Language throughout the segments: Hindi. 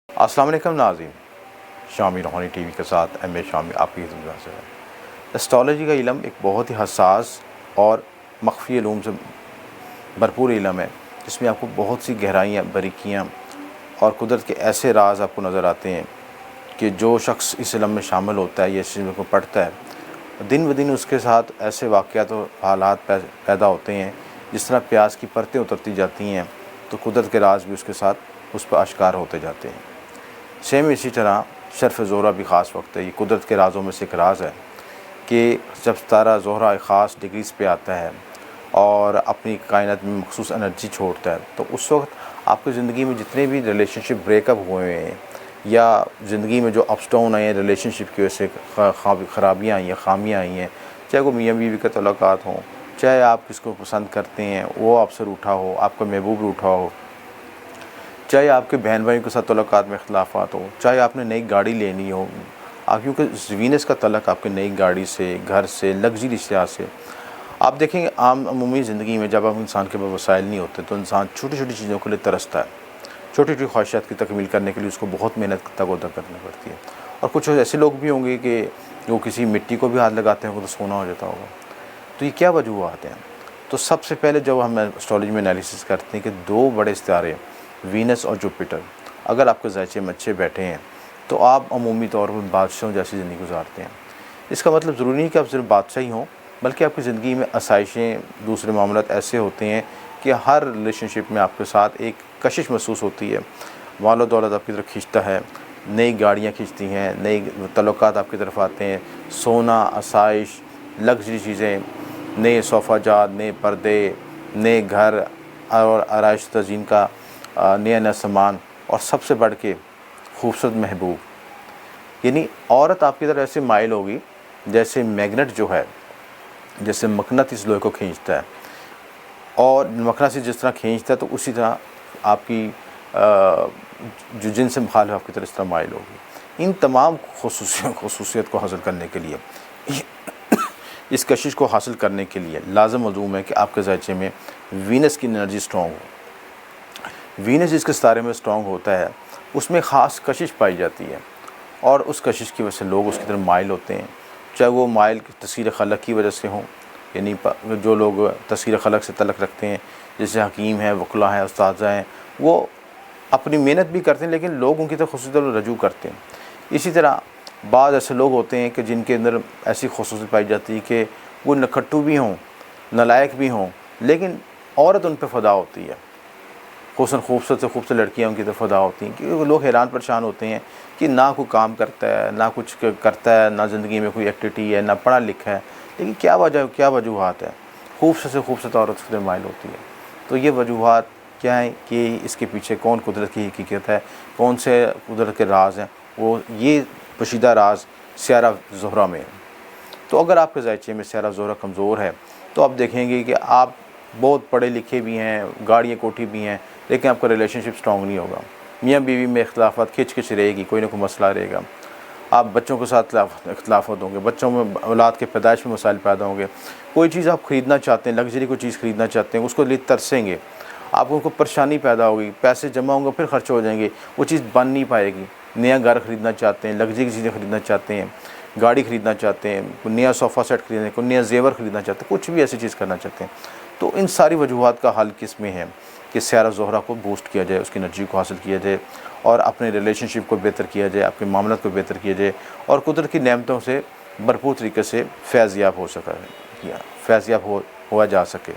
अस्सलाम वालेकुम नाज़रीन, शामी रूहानी टीवी के साथ एम ए शामी आपकी खिदमत से है। एस्ट्रोलॉजी का इल्म एक बहुत ही हसास और मख्फी इल्म से भरपूर इल्म है, जिसमें आपको बहुत सी गहराइयाँ, बारीकियाँ और कुदरत के ऐसे राज आपको नज़र आते हैं कि जो शख्स इस इल्म में शामिल होता है या इस इल्म को पढ़ता है, दिन ब दिन उसके साथ ऐसे वाक़यात और हालात पैदा होते हैं। जिस तरह प्याज की परतें उतरती जाती हैं, तो कुदरत के राज भी उसके साथ उस पर आश्कार होते जाते हैं। सेम इसी तरह शर्फ़ ज़ोहरा भी ख़ास वक्त है। ये कुदरत के राज़ों में से एक राज है कि जब सितारा ज़ोहरा एक ख़ास डिग्रीज़ पे आता है और अपनी कायनात में मखसूस एनर्जी छोड़ता है, तो उस वक्त आपकी ज़िंदगी में जितने भी रिलेशनशिप ब्रेकअप हुए हैं या ज़िंदगी में जो अप्स डाउन आए हैं रिलेशनशिप की वजह से, ख़राबियाँ आई हैं, ख़ामियाँ आई हैं, चाहे वो मियाँ बीवी के तल्लुक़ात हों, चाहे आप किसको पसंद करते हैं वो आपसे रूठा हो, आपका महबूब रूठा हो, चाहे आपके बहन भाइयों के साथ तल्लुक़ात में इख्तिलाफ़ात हो, चाहे आपने नई गाड़ी लेनी हो, क्योंकि वीनस का तल्लुक़ आपकी नई गाड़ी से, घर से, लग्ज़री अशिया से। आप देखेंगे आम अमूमी ज़िंदगी में जब आप इंसान के पास वसाइल नहीं होते तो इंसान छोटी-छोटी चीज़ों के लिए तरसता है। छोटी-छोटी ख्वाहिशात की तकमील करने के लिए उसको बहुत मेहनत तगोदा करनी पड़ती है। और कुछ ऐसे लोग भी होंगे कि वो किसी मिट्टी को भी हाथ लगाते होंगे तो सोना हो जाता होगा। तो ये क्या वजूहात हैं? तो सबसे पहले जब हम एस्ट्रोलॉजी में एनालिसिस करते हैं कि दो बड़े सितारे वीनस और जुपिटर अगर आपके ज़ायचे में अच्छे बैठे हैं, तो आप अमूमी तौर पर बादशाहों जैसी ज़िंदगी गुजारते हैं। इसका मतलब ज़रूरी नहीं कि आप सिर्फ बादशाह ही हों, बल्कि आपकी ज़िंदगी में आसाइशें, दूसरे मामलात ऐसे होते हैं कि हर रिलेशनशिप में आपके साथ एक कशिश महसूस होती है। मालो दौलत आपकी तरफ खींचता है, नई गाड़ियाँ खींचती हैं, नई तल्लुक़ात आपकी तरफ आते हैं, सोना, आसाइश, लग्ज़री चीज़ें, नए सोफ़ाजात, नए पर्दे, नए घर और आराइश तज़ीन का नया सामान और सबसे बढ़ के खूबसूरत महबूब। यानी औरत आपकी तरफ ऐसे माइल होगी जैसे मैग्नेट जो है, जैसे मकनातीस लोहे को खींचता है, और मकनातीस जिस तरह खींचता है तो उसी तरह आपकी जो जिनसे मुखालिफ आपकी तरफ इस तरह माइल होगी। इन तमाम खसूसियत को हासिल करने के लिए, इस कशिश को हासिल करने के लिए लाज़िम मलज़ूम है कि आपके ज़ायचे में वीनस की एनर्जी स्ट्रॉन्ग हो। वीनस जिसके सितारे में स्ट्रॉन्ग होता है उसमें ख़ास कशिश पाई जाती है, और उस कशिश की वजह से लोग उसकी तरफ माइल होते हैं। चाहे वो माइल तस्वीर खलक की वजह से हों, यानी जो लोग तस्वीर खलक से तल्लुक़ रखते हैं, जैसे हकीम हैं, वकला हैं, उस्ताज़ा हैं, वो अपनी मेहनत भी करते हैं लेकिन लोग उनकी तरफ ख़ुसूसियत रजू करते हैं। इसी तरह बाद ऐसे लोग होते हैं कि जिनके अंदर ऐसी ख़ुसूसियत पाई जाती है कि वो नखट्टू भी हों, नालायक भी हों, लेकिन औरत उन पर फ़िदा होती है। खूबसूरत खूबसूरत से खूबसूरत लड़कियाँ उनकी तरफ फ़िदा होती हैं, क्योंकि लोग हैरान परेशान होते हैं कि ना कोई काम करता है, ना कुछ करता है, ना ज़िंदगी में कोई एक्टिविटी है, ना पढ़ा लिखा है, लेकिन क्या वजूहात है? खूबसूरत से खूबसूरत औरत उसकी तरफ माइल होती है। तो ये वजूहात क्या है कि इसके पीछे कौन कुदरत की हकीकत है, कौन से कुदरत के राज हैं, वो ये पोशीदा राज सियारा ज़ोहरा में है। तो अगर आपके ज़ायचे में सियारा ज़ोहरा कमज़ोर है तो आप देखेंगे कि आप बहुत पढ़े लिखे भी हैं, गाड़ियाँ कोठी भी हैं, लेकिन आपका रिलेशनशिप स्ट्रॉन्ग नहीं होगा। मियाँ बीवी में इख्तिलाफ़ात खिच रहेगी, कोई ना कोई मसला रहेगा। आप बच्चों के साथ इख्तिलाफ़ात होंगे, बच्चों में औलाद के पैदाइश में मसाइल पैदा होंगे। कोई चीज़ आप ख़रीदना चाहते हैं, लग्ज़री कोई चीज़ ख़रीदना चाहते हैं, उसको लिए तरसेंगे, आपको परेशानी पैदा होगी, पैसे जमा होंगे फिर ख़र्च हो जाएंगे, वो चीज़ बन नहीं पाएगी। नया घर ख़रीदना चाहते हैं, लग्ज़री चीज़ें ख़रीदना चाहते हैं, गाड़ी ख़रीदना चाहते हैं, कोई नया सोफ़ा सेट ख़रीदना, कोई नया ज़ेवर ख़रीदना चाहते हैं, कुछ भी ऐसी चीज़ करना चाहते हैं, तो इन सारी वजूहात का हल किस में है कि सियारा ज़ोहरा को बूस्ट किया जाए, उसकी एनर्जी को हासिल किया जाए और अपने रिलेशनशिप को बेहतर किया जाए, आपके मामलात को बेहतर किया जाए और कुदरत की नेमतों से भरपूर तरीके से फैज़याब हो सका या फैज़याब हुआ जा सके।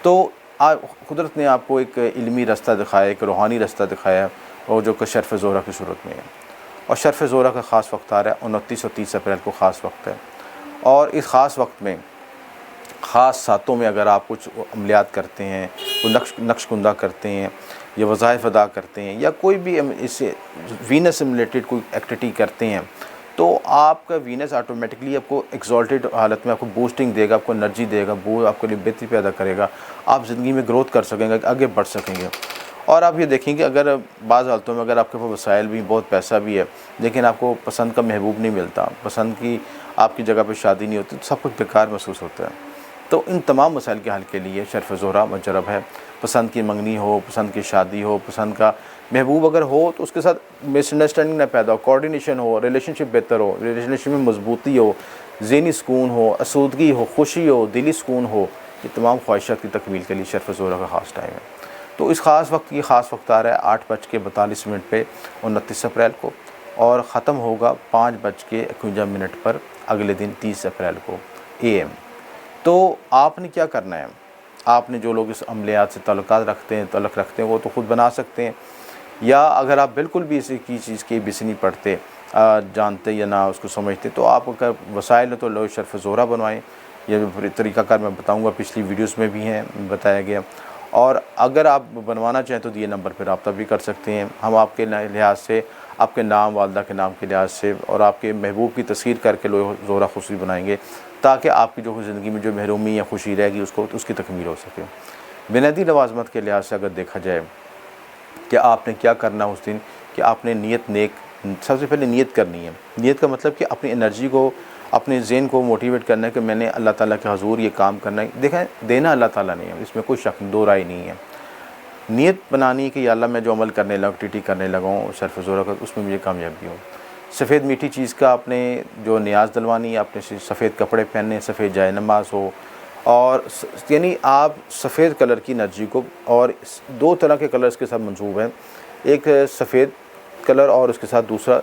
तो कुदरत ने आपको एक इल्मी रास्ता दिखाया, एक रूहानी रास्ता दिखाया, और जो कि शर्फ़ ज़ोहरा की सूरत में है। और शर्फ़ ज़ोहरा का ख़ास वक्त आ रहा है 29 और 30 अप्रैल को ख़ास वक्त है, और इस ख़ास वक्त में ख़ास सातों में अगर आप कुछ अमलियात करते हैं, कोई नक्शकुंदा करते हैं या वज़ाइफ अदा करते हैं या कोई भी इससे वीनस से रिलेटेड कोई एक्टिविटी करते हैं, तो आपका वीनस ऑटोमेटिकली आपको एक्सॉल्टेड हालत में आपको बूस्टिंग देगा, आपको एनर्जी देगा, वो आपके लिए बेहतरी पैदा करेगा, आप ज़िंदगी में ग्रोथ कर सकेंगे, आगे बढ़ सकेंगे। और आप ये देखेंगे अगर बाज़ हालतों में अगर आपके पास वसाइल भी, बहुत पैसा भी है, लेकिन आपको पसंद का महबूब नहीं मिलता, पसंद की आपकी जगह पे शादी नहीं होती, तो सब कुछ बेकार महसूस होता है। तो इन तमाम मसाइल के हल के लिए शर्फ़ ज़ोहरा मुजरब है। पसंद की मंगनी हो, पसंद की शादी हो, पसंद का महबूब अगर हो तो उसके साथ मिसअंडरस्टैंडिंग ना पैदा हो, कोऑर्डिनेशन हो, रिलेशनशिप बेहतर हो, रिलेशनशिप में मजबूती हो, ज़हनी सुकून हो, आसूदगी हो, खुशी हो, दिली सुकून हो, ये तमाम ख्वाहिशात की तकमील के लिए शर्फ़ ज़ोहरा का ख़ास टाइम है। तो इस ख़ास वक्त, ये ख़ास वक्त आ रहा है 8:42 पे 29 अप्रैल को, और ख़त्म होगा 5:51 पर अगले दिन 30 अप्रैल को AM। तो आपने क्या करना है, आपने जो लोग इस अमलियात से तल्लुक़ात रखते हैं वो तो ख़ुद बना सकते हैं, या अगर आप बिल्कुल भी इसी की चीज़ की बिस नहीं पढ़ते, जानते या ना उसको समझते, तो आप अगर वसाइल है तो लो शर्फ़ ज़ोहरा बनवाएं। ये तरीक़ाकार मैं बताऊँगा, पिछली वीडियोज़ में भी हैं बताया गया। और अगर आप बनवाना चाहें तो दिए नंबर पर रब्ता भी कर सकते हैं। हम आपके लिहाज से, आपके नाम, वालदा के नाम के लिहाज से और आपके महबूब की तस्वीर करके लो ज़ोहरा खुशी बनाएंगे, ताकि आपकी जो ज़िंदगी में जो महरूमी या खुशी रहेगी उसकी तकमील हो सके। बुनियादी लवाज़मत के लिहाज से अगर देखा जाए कि आपने क्या करना उस दिन, कि आपने सबसे पहले नीयत करनी है। नीयत का मतलब कि अपनी एनर्जी को, अपने ज़हन को मोटिवेट करना है कि मैंने अल्लाह ताला के हज़ूर ये काम करना है। देखें, देना अल्लाह ताला ने है, इसमें कोई शक, दो राय नहीं है। नीयत बनानी है कि या अल्लाह मैं जो अमल करने लगा, एक्टिविटी करने लगा हूँ शर्फ़ ज़ोहरा का, उसमें मुझे कामयाबी हो। सफ़ेद मीठी चीज़ का आपने जो नियाज़ दिलवानी है, आपने सफ़ेद कपड़े पहनने, सफ़ेद जाए नमाज हो, और यानी आप सफ़ेद कलर की एनर्जी को, और 2 तरह के कलर्स के साथ मंसूब हैं, एक सफ़ेद कलर और उसके साथ दूसरा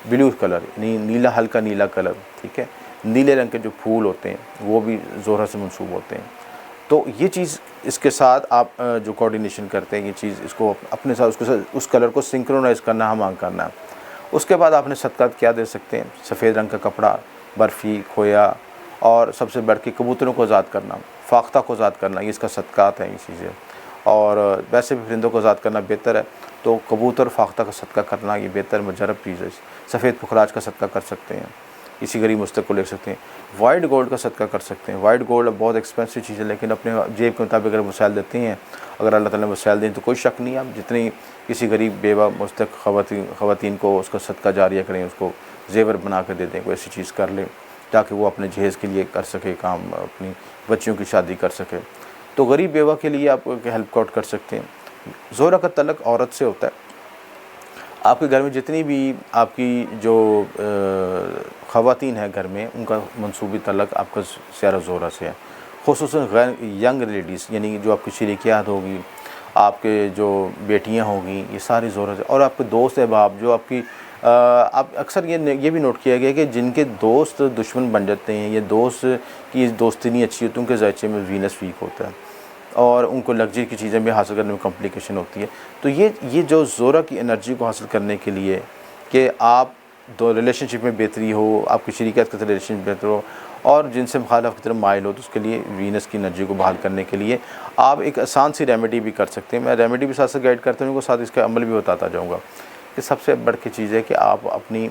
ब्लू कलर, यानी नीला, हल्का नीला कलर, ठीक है। नीले रंग के जो फूल होते हैं वो भी ज़ोहरा से मंसूब होते हैं। तो ये चीज़, इसके साथ आप जो कोऑर्डिनेशन करते हैं, ये चीज़ इसको अपने साथ, उसके साथ उस कलर को सिंक्रोनाइज़ करना, हम आंग करना। उसके बाद आपने सदक़ात क्या दे सकते हैं, सफ़ेद रंग का कपड़ा, बर्फ़ी, खोया, और सबसे बढ़ के कबूतरों को आज़ाद करना, फ़ाख्ता को आज़ाद करना, ये इसका सदक़ात है ये चीज़ें। और वैसे भी परिंदों को आज़ाद करना बेहतर है, तो कबूतर फ़ाख्ता का सदका करना ये बेहतर मुजरब चीज़ है। सफ़ेद पुखराज का सदका कर सकते हैं, इसी गरीब मुस्तक को ले सकते हैं। वाइट गोल्ड का सदका कर सकते हैं। वाइट गोल्ड बहुत एक्सपेंसिव चीज़ है, लेकिन अपने जेब के मुताबिक अगर वसाइल देते हैं, अगर अल्लाह ताला ने वसाइल दें, तो कोई शक नहीं है, आप जितनी किसी गरीब बेवा मुस्तक ख़वातीन को उसका सदका जारिया करें, उसको जेवर बना कर दे दें, कोई ऐसी चीज़ कर लें ताकि वो अपने जहेज़ के लिए कर सके काम, अपनी बच्चियों की शादी कर सके। तो गरीब बेवा के लिए आप हेल्प आउट कर सकते हैं। ज़ोहरा का तल्लक औरत से होता है। आपके घर में जितनी भी आपकी जो ख़वातीन हैं घर में, उनका मंसूबी तल्लक आपका स्यारा ज़ोहरा से है। ख़ुसूसन गैर यंग लेडीज़, यानी जो आपकी शरीकियात होगी, आपके जो बेटियां होगी, ये सारी ज़ोहरा से। और आपके दोस्त अहबाब जो आपकी आप अक्सर ये भी नोट किया गया कि जिनके दोस्त दुश्मन बन जाते हैं, या दोस्त की दोस्ती नहीं अच्छी होती, उनके ज़ायचे में वीनस वीक होता है और उनको लग्जरी की चीज़ें भी हासिल करने में कॉम्प्लिकेशन होती है। तो ये जो ज़ोहरा की एनर्जी को हासिल करने के लिए कि आप दो रिलेशनशिप में बेहतरी हो, आपकी शरीकियत के साथ रिलेशनशिप बेहतर हो, और जिनसे मुखालिफ की तरफ माइल हो, तो उसके लिए वीनस की एनर्जी को बहाल करने के लिए आप एक आसान सी रेमेडी भी कर सकते हैं। मैं रेमेडी भी साथ साथ गाइड करता हूँ, उनको साथ इसका अमल भी बताता जाऊँगा। कि सबसे बढ़ के चीज़ है कि आप अपनी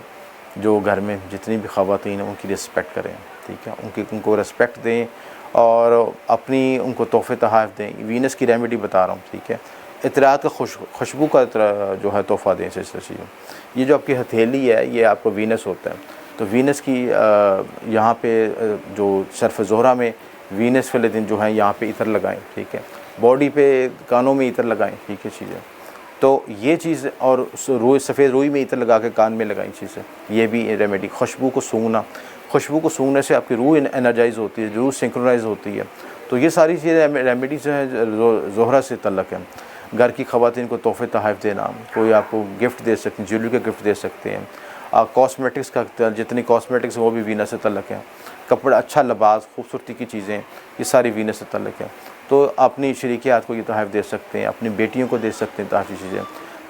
जो घर में जितनी भी ख़वातीन हैं उनकी रिस्पेक्ट करें, ठीक है, उनको रिस्पेक्ट दें और अपनी उनको तोहफ़े तोहफ़ दें। वीनस की रेमेडी बता रहा हूँ, ठीक है। इतरात का खुशबू का जो है तोहफ़ा दें इस चीज़। ये जो आपकी हथेली है, ये आपको वीनस होता है, तो वीनस की यहाँ पे जो शर्फ़ ज़ोहरा में वीनस वाले दिन जो है यहाँ पे इतर लगाएं, ठीक है। बॉडी पे, कानों में इतर लगाएं, ठीक है चीज़ें। तो ये चीज़, और रुई, सफ़ेद रुई में इतर लगा के कान में लगाई चीज़ें, ये भी रेमेडी। खुशबू को सूंघना, खुशबू को सूंघने से आपकी रूह एनर्जाइज होती है, रूह सिंक्रोनाइज होती है। तो ये सारी चीज़ें रेमेडी जो है ज़ोहरा से तल्लक है। घर की ख़वातीन को तोहफ़े तोहफ़ देना, कोई आपको गिफ्ट दे सकते हैं, ज्वेलरी का गिफ्ट दे सकते हैं। कॉस्मेटिक्स का, जितनी कॉस्मेटिक्स वो भी वीनस से तल्लक है। कपड़ा, अच्छा लिबास, खूबसूरती की चीज़ें, ये सारी वीनस से तल्लक है। तो अपनी शरीकियात को ये तोहफ़ दे सकते हैं, अपनी बेटियों को दे सकते हैं तोहफ़ी चीज़ें।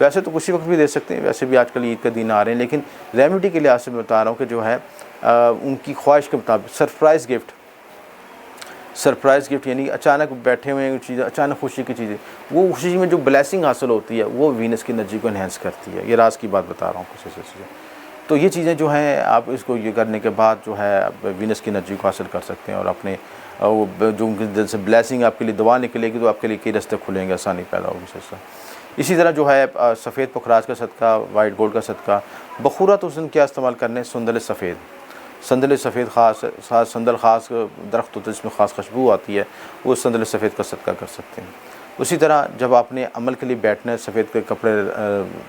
वैसे तो किसी वक्त भी दे सकते हैं, वैसे भी आजकल ईद के दिन आ रहे हैं, लेकिन रेमेडी के लिहाज से मैं बता रहा हूँ कि जो है उनकी ख्वाहिश के मुताबिक सरप्राइज़ गिफ्ट, यानी अचानक बैठे हुए चीज़ें, अचानक खुशी की चीज़ें, वो खुशी में जो ब्लेसिंग हासिल होती है वो वीनस की एनर्जी को इन्हेंस करती है। ये राज की बात बता रहा हूँ कुछ ऐसी चीज़ें। तो ये चीज़ें जो हैं, आप इसको ये करने के बाद जो है आप वीनस की एनर्जी को हासिल कर सकते हैं, और अपने जो उनके दिल से ब्लेसिंग आपके लिए दुआ निकलेगी, तो आपके लिए कई रास्ते खुलेंगे, आसानी पैदा होगी। इसी तरह जो है सफ़ेद पुखराज का सदका, वाइट गोल्ड का सदका। बखूरा तो उस दिन क्या इस्तेमाल करने, सुंदल सफ़ेद। संदल सफ़ेद ख़ास संदल ख़ास दरख्त होता है जिसमें ख़ास खुशबू आती है, वो संदल सफ़ेद का सदका कर सकते हैं। उसी तरह जब आपने अमल के लिए बैठना है, सफ़ेद के कपड़े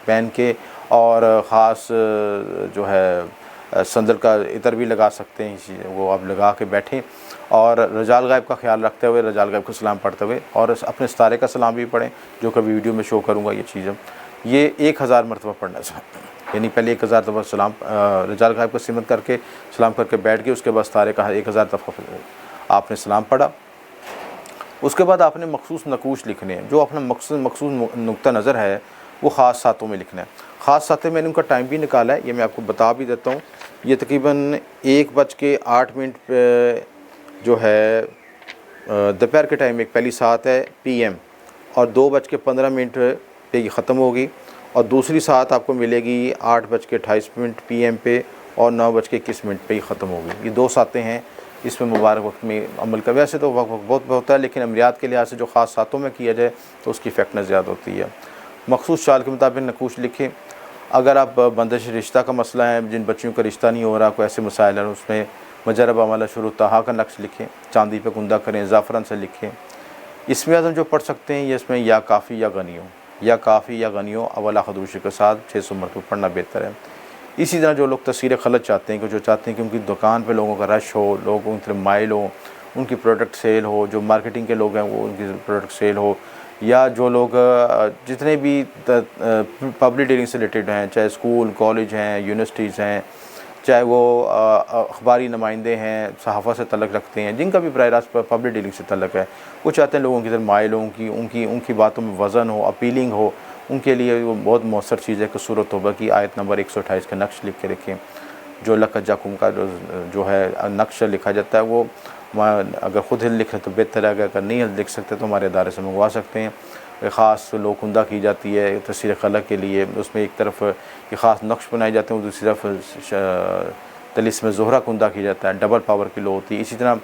पहन के और ख़ास जो है संदल का इतर भी लगा सकते हैं, वो आप लगा के बैठें और रजाल गायब का ख्याल रखते हुए, रजाल गायब को सलाम पढ़ते हुए और अपने सितारे का सलाम भी पढ़ें, जो कभी वीडियो में शो करूँगा ये चीज़। ये 1000 मरतबा पढ़ना चाहिए, यानी पहले 1000 दफ़ा सलाम रजाल गायब को सिमत करके सलाम करके बैठ गए, उसके बाद सितारे का 1000 दफ़ा आपने सलाम पढ़ा। उसके बाद आपने मखसूस नकूश लिखने हैं, जो अपना मखसूस नुक्ता नज़र है वो ख़ास सातों में लिखना है। ख़ास सातें मैंने उनका टाइम भी निकाला है, ये मैं आपको बता भी देता हूँ। ये तकरीबन 1:08 पे जो है दोपहर के टाइम एक पहली सात है PM और 2:15 पे ये ख़त्म होगी और दूसरी सात आपको मिलेगी 8:28 PM पे और 9:21 पे ही ख़त्म होगी। ये 2 सातें हैं इसमें मुबारक वक्त में अमल का। वैसे तो वक्त बहुत होता है, लेकिन अमलियात के लिहाज से जो ख़ास सातों में किया जाए तो उसकी इफ़ेक्टनेस ज़्यादा होती है। मखसूस चाल के मुताबिक नकूश लिखें। अगर आप बंदिश रिश्ता का मसला है, जिन बच्चियों का रिश्ता नहीं हो रहा, कोई ऐसे मसाइल हैं, उसमें मजरब अमला शुरू तहा का नक्श लिखें, चांदी पे कुंदा करें, ज़ाफ़रन से लिखें। इसमें आज़म जो पढ़ सकते हैं ये इसमें या काफ़ी या गनियों, या काफ़ी या गनियों अवला खदूश के साथ 600 मरतबा पढ़ना बेहतर है। इसी तरह जो लोग तस्वीर खलत चाहते हैं, कि जो चाहते हैं कि उनकी दुकान पे लोगों का रश हो, लोग उनकी तरफ माइल हो, उनकी प्रोडक्ट सेल हो, जो मार्केटिंग के लोग हैं वो उनकी प्रोडक्ट सेल हो, या जो लोग जितने भी पब्लिक डीलिंग से रिलेटेड हैं, चाहे स्कूल कॉलेज हैं, यूनिवर्सिटीज़ हैं, चाहे वो अखबारी नुमाइंदे हैं, सहाफ़ा से तल्लुक़ रखते हैं, जिनका भी बराह रास्त पब्लिक डीलिंग से तल्लुक़ है, वो चाहते हैं लोगों की तरफ माइल हो, उनकी बातों में वज़न हो, अपीलिंग हो, उनके लिए वो बहुत मौसर चीज़ है कि सूरत तौबा की आयत नंबर 128 का नक्श लिख के रखें। जो लकजाकुम का जो है नक्श लिखा जाता है वो अगर ख़ुद लिख रहे तो बेहतर है, अगर नहीं लिख सकते तो हमारे इदारे से मंगवा सकते हैं। ख़ास लोकुंदा की जाती है तस्वीर खलक के लिए, उसमें एक तरफ ये ख़ास नक्श बनाए जाते हैं, दूसरी तरफ तलिस्म ज़ोहरा कुंदा की जाता है, डबल पावर की लो होती है। इसी तरह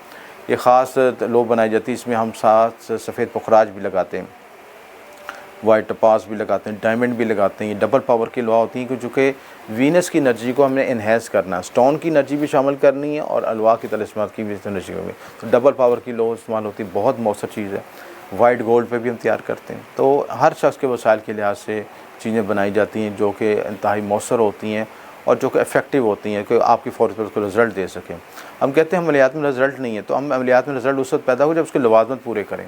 ये ख़ास लो बनाई जाती है, इसमें हम साथ सफ़ेद पुखराज भी लगाते हैं, वाइट टपास भी लगाते हैं, डायमंड भी लगाते हैं। ये डबल पावर की लोहा होती हैं, क्योंकि वीनस की एनर्जी को हमने इन्हेंस करना है, स्टोन की एनर्जी भी शामिल करनी है और अलवा की तलिस्मात की भी एनर्जी होगी, तो डबल पावर की लोहा इस्तेमाल होती है, बहुत मौसर चीज़ है। वाइट गोल्ड पे भी हम तैयार करते हैं। तो हर शख्स के वसाइल के लिहाज से चीज़ें बनाई जाती हैं जो कि इंतहाई मौसर होती हैं और जो कि इफ़ेक्टिव होती हैं कि आपकी फ़ौर पर उसको रिज़ल्ट दे सकें। हम कहते हैं अमलियात में रिज़ल्ट नहीं है, तो हम अमलियात में रिज़ल्ट उस वक्त पैदा हो जब उसके लवाज़मत पूरे करें,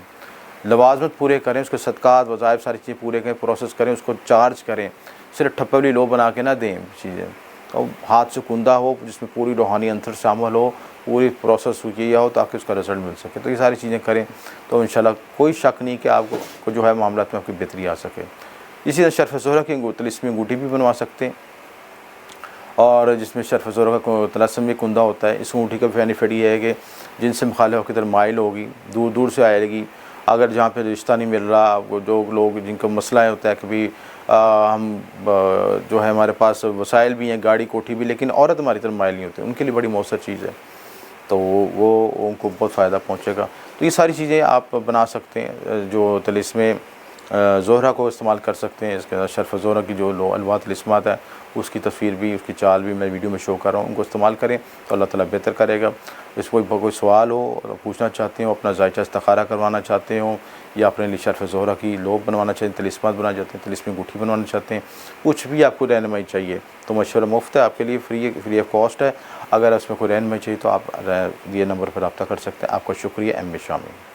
लवाज़मत पूरे करें, उसके सदक़ात वज़ाइफ सारी चीज़ें पूरे करें, प्रोसेस करें, उसको चार्ज करें, सिर्फ ठप्पे वाली लो बना के ना दें चीज़ें। तो हाथ से कुंदा हो जिसमें पूरी रूहानी अंतर शामिल हो, पूरी प्रोसेस किया हो ताकि उसका रिज़ल्ट मिल सके। तो ये सारी चीज़ें करें तो इंशाल्लाह कोई शक नहीं कि आपको जो है मामलात में आपकी बेहतरी आ सके। इसी तरह शर्फ़ ज़ोहरा की तलिस्मी अंगूठी भी बनवा सकते हैं, और जिसमें शर्फ़ ज़ोहरा का तलस्सुम भी कुंदा होता है। इस अंगूठी का बेनिफिट ये है कि जिनसे मुखालिफ की तरफ माइल होगी, दूर दूर से आएगी। अगर जहाँ पे रिश्ता नहीं मिल रहा, वो जो लोग जिनका मसला होता है कि भी हम जो है हमारे पास वसाइल भी हैं, गाड़ी कोठी भी, लेकिन औरत हमारी तरफ माइल नहीं होती, उनके लिए बड़ी मौसर चीज़ है, तो वो उनको बहुत फ़ायदा पहुँचेगा। तो ये सारी चीज़ें आप बना सकते हैं, जो तलिस्मे ज़ोहरा को इस्तेमाल कर सकते हैं। इसके शर्फ़ ज़ोहरा की जो अलवा तलिस्मात है उसकी तस्वीर भी, उसकी चाल भी मैं वीडियो में शो कर रहा हूँ, उनको इस्तेमाल करें तो अल्लाह ताला बेहतर करेगा। इसको कोई सवाल हो, पूछना चाहते हो, अपना ज़ायचा इस्तिखारा करवाना चाहते हो, या अपने लिए शर्फ़ ज़ोहरा की लोब बनवाना चाहते हैं, तलिस्मात बनाना चाहते हैं, तलिस्मी अंगूठी बनवाना चाहते हैं, कुछ भी आपको रहनुमाई चाहिए तो मशवरा मुफ्त है आपके लिए, फ्री ऑफ कॉस्ट है। अगर उसमें कोई रहनुमाई चाहिए तो आप ये नंबर पर रब्ता कर सकते हैं। आपका शुक्रिया। एम शामी।